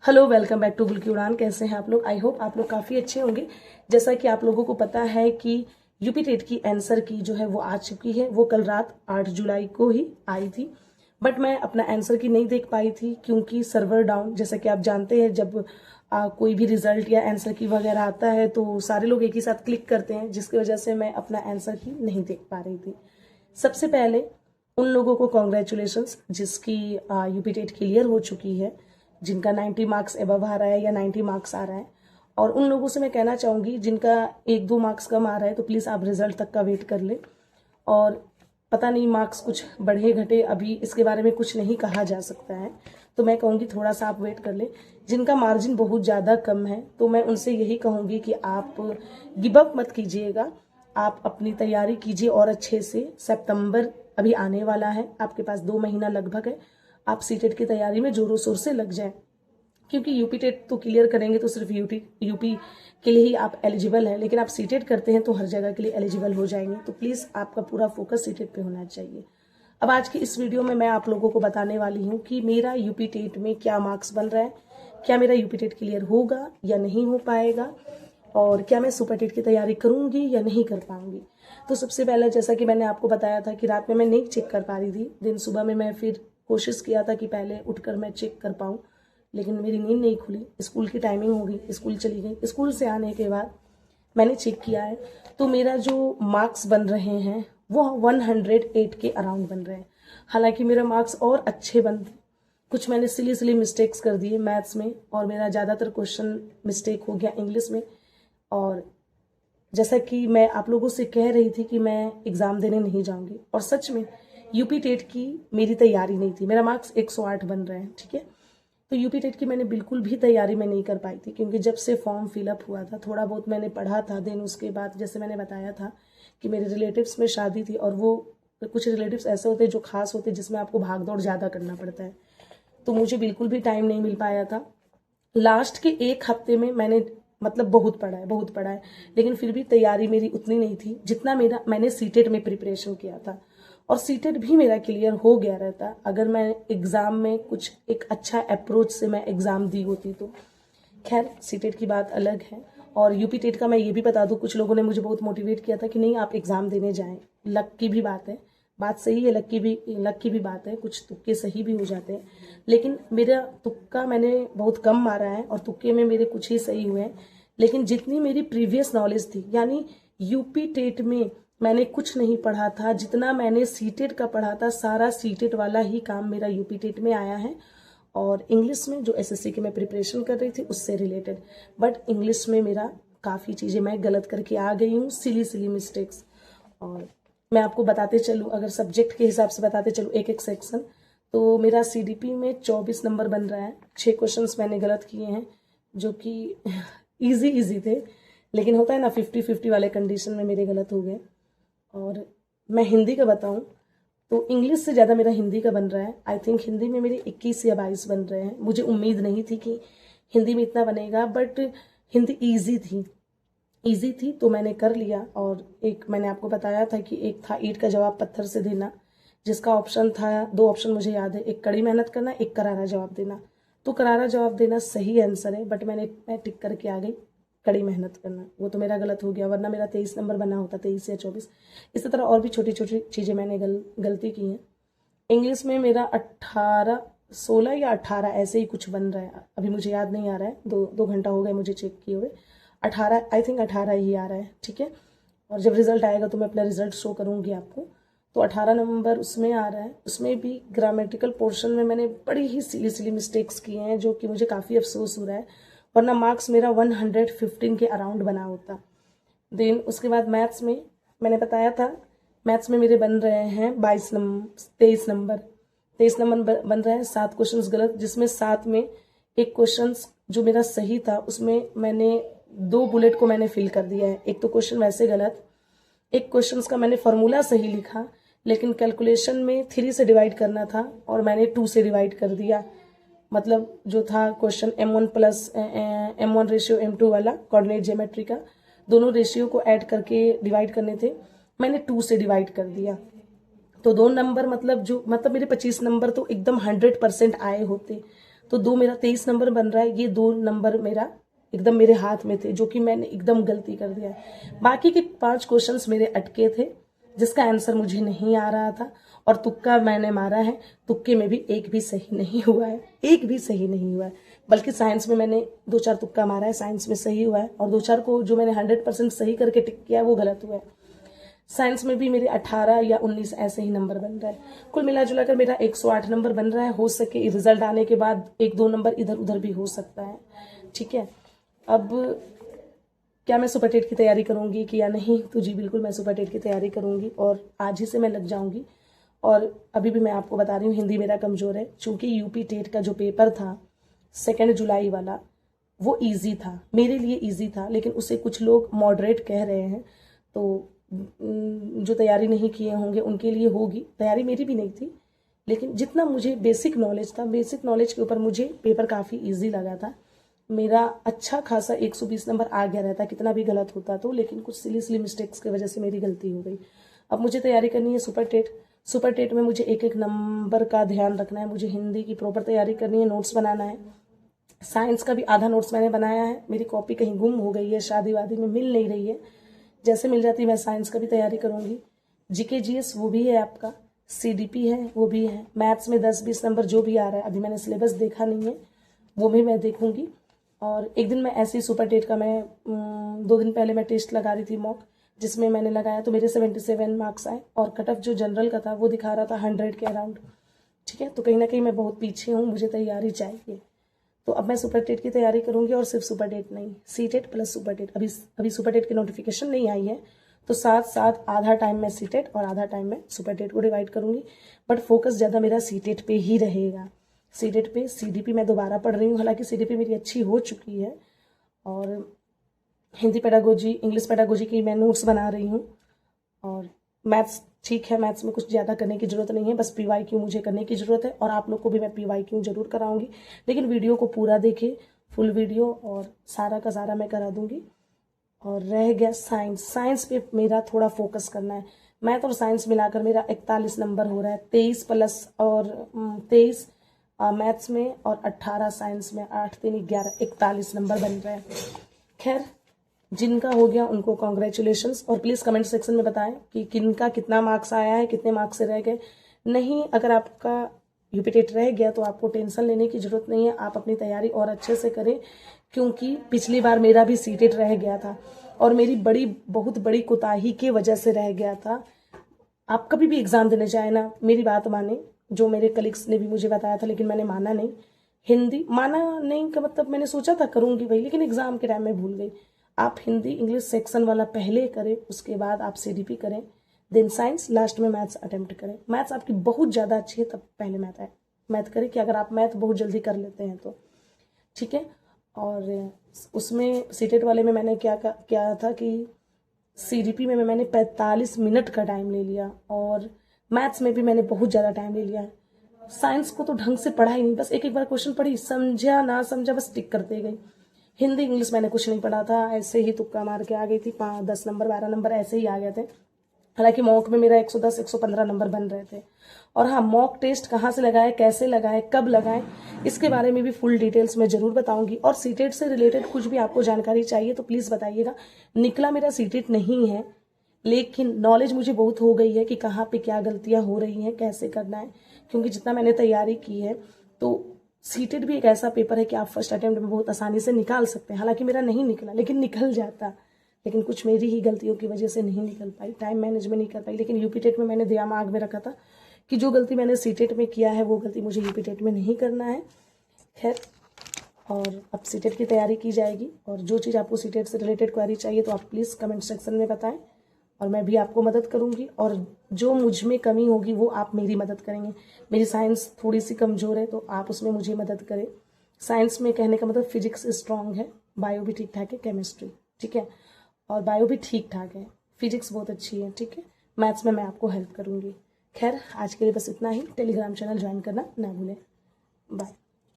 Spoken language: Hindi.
हेलो, वेलकम बैक टू गुल की उड़ान। कैसे हैं आप लोग? आई होप आप लोग काफ़ी अच्छे होंगे। जैसा कि आप लोगों को पता है कि यूपी टेट की आंसर की जो है वो आ चुकी है। वो कल रात 8 जुलाई को ही आई थी, बट मैं अपना आंसर की नहीं देख पाई थी क्योंकि सर्वर डाउन। जैसा कि आप जानते हैं, जब कोई भी रिजल्ट या आंसर की वगैरह आता है तो सारे लोग एक ही साथ क्लिक करते हैं, जिसकी वजह से मैं अपना आंसर की नहीं देख पा रही थी। सबसे पहले उन लोगों को कॉन्ग्रेचुलेशंस जिसकी यूपी टेट क्लियर हो चुकी है, जिनका 90 मार्क्स एबव आ रहा है या 90 मार्क्स आ रहा है। और उन लोगों से मैं कहना चाहूँगी जिनका 1-2 मार्क्स कम आ रहा है तो प्लीज़ आप रिजल्ट तक का वेट कर लें। और पता नहीं मार्क्स कुछ बढ़े घटे, अभी इसके बारे में कुछ नहीं कहा जा सकता है, तो मैं कहूँगी थोड़ा सा आप वेट कर लें। जिनका मार्जिन बहुत ज़्यादा कम है तो मैं उनसे यही कहूँगी कि आप गिव अप मत कीजिएगा, आप अपनी तैयारी कीजिए और अच्छे से। सितंबर अभी आने वाला है, आपके पास 2 महीना लगभग है। आप सीटेट की तैयारी में जोरों शोर से लग जाएं, क्योंकि यूपी टेट तो क्लियर करेंगे तो सिर्फ यूपी के लिए ही आप एलिजिबल हैं, लेकिन आप सीटेट करते हैं तो हर जगह के लिए एलिजिबल हो जाएंगे। तो प्लीज़ आपका पूरा फोकस सीटेट पे होना चाहिए। अब आज की इस वीडियो में मैं आप लोगों को बताने वाली हूँ कि मेरा यूपी टेट में क्या मार्क्स बन रहा है, क्या मेरा यूपी टेट क्लियर होगा या नहीं हो पाएगा, और क्या मैं सुपर टेट की तैयारी करूंगी या नहीं कर पाऊंगी। तो सबसे पहले, जैसा कि मैंने आपको बताया था कि रात में मैं नहीं चेक कर पा रही थी, दिन सुबह में मैं फिर कोशिश किया था कि पहले उठकर मैं चेक कर पाऊँ, लेकिन मेरी नींद नहीं खुली। स्कूल की टाइमिंग हो गई, स्कूल चली गई। स्कूल से आने के बाद मैंने चेक किया है तो मेरा जो मार्क्स बन रहे हैं वो 108 के अराउंड बन रहे हैं। हालांकि मेरा मार्क्स और अच्छे बनते, कुछ मैंने सिली मिस्टेक्स कर दिए मैथ्स में, और मेरा ज़्यादातर क्वेश्चन मिस्टेक हो गया इंग्लिश में। और जैसा कि मैं आप लोगों से कह रही थी कि मैं एग्ज़ाम देने नहीं जाऊंगी, और सच में यूपी टेट की मेरी तैयारी नहीं थी। मेरा मार्क्स 108 बन रहे हैं, ठीक है। तो यूपी टेट की मैंने बिल्कुल भी तैयारी में नहीं कर पाई थी, क्योंकि जब से फॉर्म फिलअप हुआ था थोड़ा बहुत मैंने पढ़ा था। देन उसके बाद जैसे मैंने बताया था कि मेरे रिलेटिव्स में शादी थी, और वो कुछ रिलेटिव्स ऐसे होते हैं जो खास होते हैं, जिसमें आपको भाग दौड़ ज़्यादा करना पड़ता है। तो मुझे बिल्कुल भी टाइम नहीं मिल पाया था। लास्ट के 1 हफ्ते में मैंने मतलब बहुत पढ़ा है, लेकिन फिर भी तैयारी मेरी उतनी नहीं थी जितना मैंने सीटेट में प्रिपरेशन किया था। और सीटेट भी मेरा क्लियर हो गया रहता अगर मैं एग्ज़ाम में कुछ एक अच्छा अप्रोच से मैं एग्ज़ाम दी होती तो। खैर, सीटेट की बात अलग है। और यूपी टेट का मैं ये भी बता दूं, कुछ लोगों ने मुझे बहुत मोटिवेट किया था कि नहीं आप एग्ज़ाम देने जाएं। लक की भी बात है, बात सही है, लक की भी बात है, कुछ तुक्के सही भी हो जाते हैं। लेकिन मेरा तुक्का मैंने बहुत कम मारा है और तुक्के में मेरे कुछ ही सही हुए हैं। लेकिन जितनी मेरी प्रीवियस नॉलेज थी, यानी यूपी टेट में मैंने कुछ नहीं पढ़ा था, जितना मैंने सीटेट का पढ़ा था सारा सीटेट वाला ही काम मेरा यूपी टेट में आया है। और इंग्लिश में जो एसएससी की मैं प्रिपरेशन कर रही थी उससे रिलेटेड, बट इंग्लिश में मेरा काफ़ी चीज़ें मैं गलत करके आ गई हूँ, सिली मिस्टेक्स। और मैं आपको बताते चलूँ, अगर सब्जेक्ट के हिसाब से बताते चलूँ एक एक सेक्शन, तो मेरा सीडीपी में 24 नंबर बन रहा है। 6 क्वेश्चंस मैंने गलत किए हैं, जो कि इजी थे, लेकिन होता है ना 50-50 वाले कंडीशन में मेरे गलत हो गए। और मैं हिंदी का बताऊं तो इंग्लिश से ज़्यादा मेरा हिंदी का बन रहा है। आई थिंक हिंदी में मेरे 21 या 22 बन रहे हैं। मुझे उम्मीद नहीं थी कि हिंदी में इतना बनेगा, बट हिंदी ईजी थी तो मैंने कर लिया। और एक मैंने आपको बताया था कि एक था ईंट का जवाब पत्थर से देना, जिसका ऑप्शन था, 2 ऑप्शन मुझे याद है, एक कड़ी मेहनत करना, एक करारा जवाब देना। तो करारा जवाब देना सही आंसर है, बट मैं टिक करके आ गई कड़ी मेहनत करना। वो तो मेरा गलत हो गया, वरना मेरा 23 नंबर बना होता, 23 या 24। इसी तरह और भी छोटी छोटी चीज़ें मैंने गलती की हैं। इंग्लिश में मेरा 18, 16 या 18 ऐसे ही कुछ बन रहा है, अभी मुझे याद नहीं आ रहा है, 2 घंटा हो गए मुझे चेक किए हुए। 18, आई थिंक 18 ही आ रहा है, ठीक है। और जब रिजल्ट आएगा तो मैं अपना रिजल्ट शो करूँगी आपको। तो 18 नंबर उसमें आ रहा है। उसमें भी ग्रामेटिकल पोर्शन में मैंने बड़ी ही सिली मिस्टेक्स किए हैं, जो कि मुझे काफ़ी अफसोस हो रहा है, वरना मार्क्स मेरा 115 के अराउंड बना होता। देन उसके बाद मैथ्स में मैंने बताया था, मैथ्स में मेरे बन रहे हैं 23 नंबर 23 नंबर बन रहे हैं। 7 क्वेश्चंस गलत, जिसमें 7 में एक क्वेश्चन जो मेरा सही था उसमें मैंने 2 बुलेट को मैंने फिल कर दिया है। एक तो क्वेश्चन वैसे गलत, एक क्वेश्चन का मैंने फॉर्मूला सही लिखा, लेकिन कैलकुलेशन में 3 से डिवाइड करना था और मैंने 2 से डिवाइड कर दिया। मतलब जो था क्वेश्चन M1 रेशियो M2 वाला कोऑर्डिनेट ज्योमेट्री का, दोनों रेशियो को ऐड करके डिवाइड करने थे, मैंने 2 से डिवाइड कर दिया। तो 2 नंबर मतलब मेरे 25 नंबर तो एकदम 100% आए होते, तो 2 मेरा 23 नंबर बन रहा है, ये 2 नंबर मेरा एकदम मेरे हाथ में थे, जो कि मैंने एकदम गलती कर दिया है। बाकी के 5 क्वेश्चंस मेरे अटके थे, जिसका आंसर मुझे नहीं आ रहा था, और तुक्का मैंने मारा है, तुक्के में भी एक भी सही नहीं हुआ है, एक भी सही नहीं हुआ है। बल्कि साइंस में मैंने 2-4 तुक्का मारा है, साइंस में सही हुआ है, और 2-4 को जो मैंने 100% सही करके टिक किया वो गलत हुआ है। साइंस में भी मेरे 18 या 19 ऐसे ही नंबर बन रहा है। कुल मिला जुला कर मेरा 108 नंबर बन रहा है। हो सके रिजल्ट आने के बाद 1-2 नंबर इधर उधर भी हो सकता है, ठीक है। अब क्या मैं सुपर टेट की तैयारी करूंगी कि या नहीं, तो जी बिल्कुल मैं सुपर टेट की तैयारी करूंगी, और आज ही से मैं लग जाऊंगी। और अभी भी मैं आपको बता रही हूँ, हिंदी मेरा कमज़ोर है, चूंकि यूपी टेट का जो पेपर था 2 जुलाई वाला, वो ईजी था, मेरे लिए ईजी था, लेकिन उसे कुछ लोग मॉडरेट कह रहे हैं। तो जो तैयारी नहीं किए होंगे उनके लिए होगी। तैयारी मेरी भी नहीं थी, लेकिन जितना मुझे बेसिक नॉलेज था, बेसिक नॉलेज के ऊपर मुझे पेपर काफ़ी ईजी लगा था। मेरा अच्छा खासा 120 नंबर आ गया रहता, कितना भी गलत होता तो, लेकिन कुछ सिली मिस्टेक्स की वजह से मेरी गलती हो गई। अब मुझे तैयारी करनी है सुपर टेट। सुपर टेट में मुझे एक एक नंबर का ध्यान रखना है, मुझे हिंदी की प्रॉपर तैयारी करनी है, नोट्स बनाना है। साइंस का भी आधा नोट्स मैंने बनाया है, मेरी कॉपी कहीं गुम हो गई है, शादी वादी में मिल नहीं रही है, जैसे मिल जाती मैं साइंस का भी तैयारी करूँगी। जीके जीएस वो भी है आपका, सीडीपी है वो भी है, मैथ्स में 10-20 नंबर जो भी आ रहा है, अभी मैंने सिलेबस देखा नहीं है, वो भी मैं देखूंगी। और एक दिन मैं ऐसे ही सुपर टेट का मैं 2 दिन पहले मैं टेस्ट लगा रही थी मॉक, जिसमें मैंने लगाया तो मेरे 77 मार्क्स आए, और कट ऑफ जो जनरल का था वो दिखा रहा था 100 के अराउंड, ठीक है। तो कहीं ना कहीं मैं बहुत पीछे हूँ, मुझे तैयारी चाहिए। तो अब मैं सुपर टेट की तैयारी करूंगी, और सिर्फ सुपर टेट नहीं, C TET plus super TET. अभी सुपर टेट की नोटिफिकेशन नहीं आई है, तो साथ साथ आधा टाइम मैं सी टेट और आधा टाइम मैं सुपर टेट को डिवाइड करूंगी, बट फोकस ज़्यादा मेरा सी टेट पे ही रहेगा। सी टेट पे सीडीपी मैं दोबारा पढ़ रही हूँ, हालांकि सीडीपी मेरी अच्छी हो चुकी है, और हिंदी पेडागोजी, इंग्लिश पेडागोजी की मैं नोट्स बना रही हूँ, और मैथ्स ठीक है, मैथ्स में कुछ ज़्यादा करने की ज़रूरत नहीं है, बस पीवाईक्यू मुझे करने की ज़रूरत है, और आप लोग को भी मैं पीवाईक्यू ज़रूर कराऊंगी, लेकिन वीडियो को पूरा देखें, फुल वीडियो, और सारा का सारा मैं करा दूंगी। और रह गया साइंस, साइंस पे मेरा थोड़ा फोकस करना है। मैथ और साइंस मिलाकर मेरा 41 नंबर हो रहा है, 23 प्लस और 23 मैथ्स में और 18 साइंस में, 8-3-11, 41 नंबर बन रहे हैं। खैर, जिनका हो गया उनको कॉन्ग्रेचुलेशंस, और प्लीज़ कमेंट सेक्शन में बताएं कि किनका कितना मार्क्स आया है, कितने मार्क्स से रह गए। नहीं, अगर आपका यूपी टेट रह गया तो आपको टेंशन लेने की ज़रूरत नहीं है, आप अपनी तैयारी और अच्छे से करें, क्योंकि पिछली बार मेरा भी सी टेट रह गया था, और मेरी बहुत बड़ी कोताही की वजह से रह गया था। आप कभी भी एग्ज़ाम देने जाए ना, मेरी बात माने, जो मेरे कलीग्स ने भी मुझे बताया था, लेकिन मैंने माना नहीं। हिंदी माना नहीं का मतलब, मैंने सोचा था करूँगी भाई, लेकिन एग्ज़ाम के टाइम में भूल गई। आप हिंदी इंग्लिश सेक्शन वाला पहले करें, उसके बाद आप सीडीपी करें, देन साइंस, लास्ट में मैथ्स अटेम्प्ट करें। मैथ्स आपकी बहुत ज़्यादा अच्छी है, तब पहले मैथ करें, कि अगर आप मैथ बहुत जल्दी कर लेते हैं तो, ठीक है। और उसमें सीटेट वाले में मैंने क्या था कि सीडीपी में मैंने 45 मिनट का टाइम ले लिया, और मैथ्स में भी मैंने बहुत ज़्यादा टाइम ले लिया है। साइंस को तो ढंग से पढ़ा ही नहीं, बस एक बार क्वेश्चन पढ़ी, समझा ना समझा बस टिक करते गई। हिंदी इंग्लिश मैंने कुछ नहीं पढ़ा था, ऐसे ही तुक्का मार के आ गई थी, 5-10 नंबर 12 नंबर ऐसे ही आ गए थे। हालांकि मॉक में मेरा 110-115 नंबर बन रहे थे। और हाँ, मॉक टेस्ट कहाँ से लगाए, कैसे लगाए, कब लगाए, इसके बारे में भी फुल डिटेल्स मैं जरूर बताऊंगी। और सीटेट से रिलेटेड कुछ भी आपको जानकारी चाहिए तो प्लीज़ बताइएगा। निकला मेरा सीटेट नहीं है, लेकिन नॉलेज मुझे बहुत हो गई है कि कहाँ पे क्या गलतियाँ हो रही हैं, कैसे करना है, क्योंकि जितना मैंने तैयारी की है। तो सीटेट भी एक ऐसा पेपर है कि आप फर्स्ट अटेम्प्ट में बहुत आसानी से निकाल सकते हैं। हालांकि मेरा नहीं निकला, लेकिन निकल जाता, लेकिन कुछ मेरी ही गलतियों की वजह से नहीं निकल पाई, टाइम मैनेजमेंट नहीं कर पाई। लेकिन यूपी टेट में मैंने दिमाग में रखा था कि जो गलती मैंने सी टेट में किया है वो गलती मुझे यूपी टेट में नहीं करना है। खैर, और अब सी टेट की तैयारी की जाएगी, और जो चीज़ आपको सी टेट से रिलेटेड क्वेरी चाहिए तो आप प्लीज़ कमेंट सेक्शन में बताएं, और मैं भी आपको मदद करूंगी, और जो मुझ में कमी होगी वो आप मेरी मदद करेंगे। मेरी साइंस थोड़ी सी कमज़ोर है, तो आप उसमें मुझे मदद करें। साइंस में कहने का मतलब फिजिक्स स्ट्रांग है, बायो भी ठीक ठाक है, केमिस्ट्री ठीक है, और बायो भी ठीक ठाक है, फिजिक्स बहुत अच्छी है, ठीक है। मैथ्स में मैं आपको हेल्प करूँगी। खैर, आज के लिए बस इतना ही। टेलीग्राम चैनल ज्वाइन करना ना भूलें। बाय।